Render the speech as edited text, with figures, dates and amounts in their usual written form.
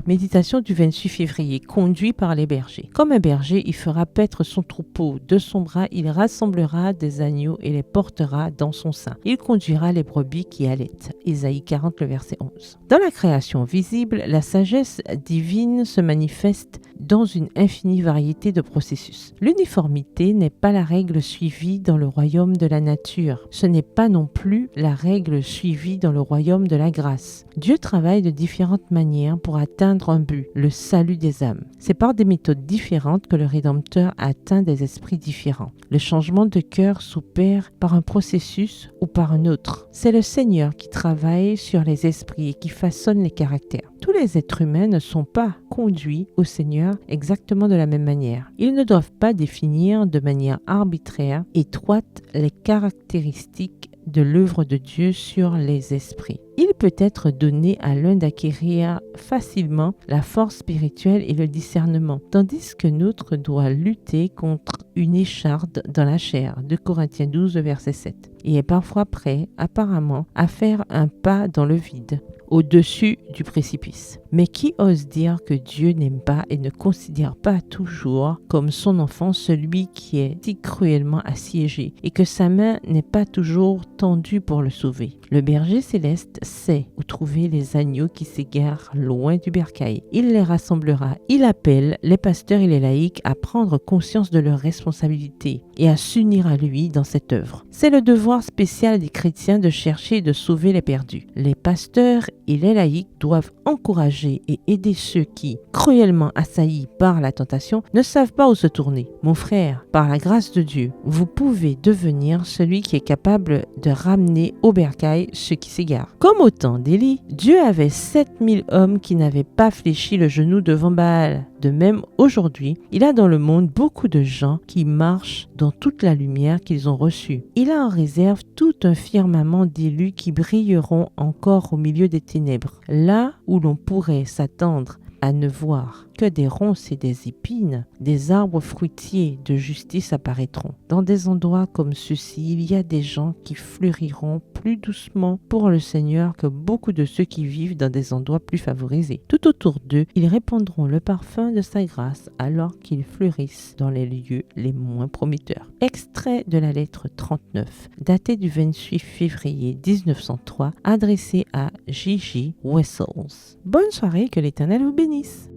Méditation du 28 février, conduit par les bergers. Comme un berger, il fera paître son troupeau. De son bras, il rassemblera des agneaux et les portera dans son sein. Il conduira les brebis qui allaitent. Isaïe 40, le verset 11. Dans la création visible, la sagesse divine se manifeste dans une infinie variété de processus. L'uniformité n'est pas la règle suivie dans le royaume de la nature. Ce n'est pas non plus la règle suivie dans le royaume de la grâce. Dieu travaille de différentes manières pour atteindre un but, le salut des âmes. C'est par des méthodes différentes que le Rédempteur atteint des esprits différents. Le changement de cœur s'opère par un processus ou par un autre. C'est le Seigneur qui travaille sur les esprits et qui façonne les caractères. Tous les êtres humains ne sont pas conduits au Seigneur exactement de la même manière. Ils ne doivent pas définir de manière arbitraire, étroite, les caractéristiques de l'œuvre de Dieu sur les esprits. Il peut être donné à l'un d'acquérir facilement la force spirituelle et le discernement, tandis que l'autre doit lutter contre une écharde dans la chair, de Corinthiens 12, verset 7, et est parfois prêt, apparemment, à faire un pas dans le vide, au-dessus du précipice. Mais qui ose dire que Dieu n'aime pas et ne considère pas toujours comme son enfant celui qui est si cruellement assiégé et que sa main n'est pas toujours tendue pour le sauver? Le berger céleste sait où trouver les agneaux qui s'égarent loin du bercail. Il les rassemblera. Il appelle les pasteurs et les laïcs à prendre conscience de leurs responsabilités et à s'unir à lui dans cette œuvre. C'est le devoir spécial des chrétiens de chercher et de sauver les perdus. Les pasteurs et les laïcs doivent encourager et aider ceux qui, cruellement assaillis par la tentation, ne savent pas où se tourner. Mon frère, par la grâce de Dieu, vous pouvez devenir celui qui est capable de ramener au bercail ceux qui s'égarent. Comme au temps d'Élie, Dieu avait 7000 hommes qui n'avaient pas fléchi le genou devant Baal. De même, aujourd'hui, il a dans le monde beaucoup de gens qui marchent dans toute la lumière qu'ils ont reçue. Il a en réserve tout un firmament d'élus qui brilleront encore au milieu des ténèbres, là où l'on pourrait s'attendre à ne voir que des ronces et des épines, des arbres fruitiers de justice apparaîtront. Dans des endroits comme ceux-ci, il y a des gens qui fleuriront plus doucement pour le Seigneur que beaucoup de ceux qui vivent dans des endroits plus favorisés. Tout autour d'eux, ils répandront le parfum de sa grâce alors qu'ils fleurissent dans les lieux les moins prometteurs. Extrait de la lettre 39, datée du 28 février 1903, adressée à J.J. Wessels. Bonne soirée, que l'Éternel vous bénisse.